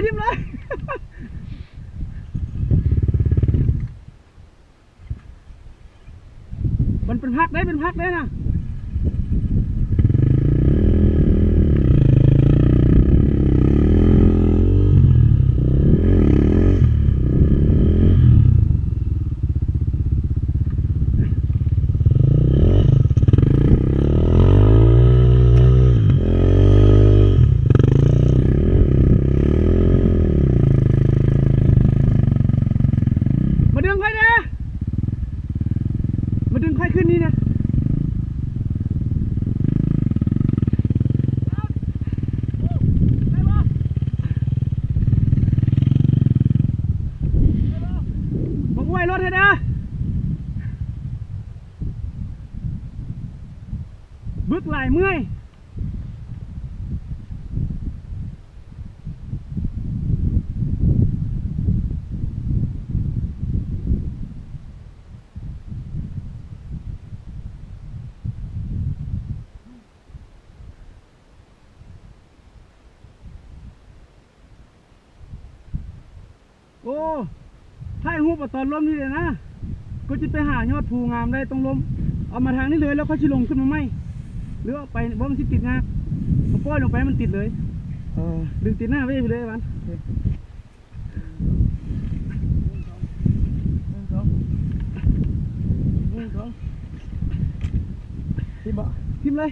จิ้มเลยมันเป็นพักได้เป็นพักได้นะมาดึงค่อยนะมาดึงค่อยขึ้นนี่นะมาอวยรถให้นะบึกไหลเมื่อยโอ้ถ่ายรูปตอนล้มนี่เลยนะก็จะไปหายอดภูงามได้ตรงล้มเอามาทางนี้เลยแล้วก็ชิลงขึ้นมาไหมหรือว่าไปว่ามันติดงาเอาป้อยลงไปมันติดเลยดึงติดหน้าไปเลยมันทิมเลย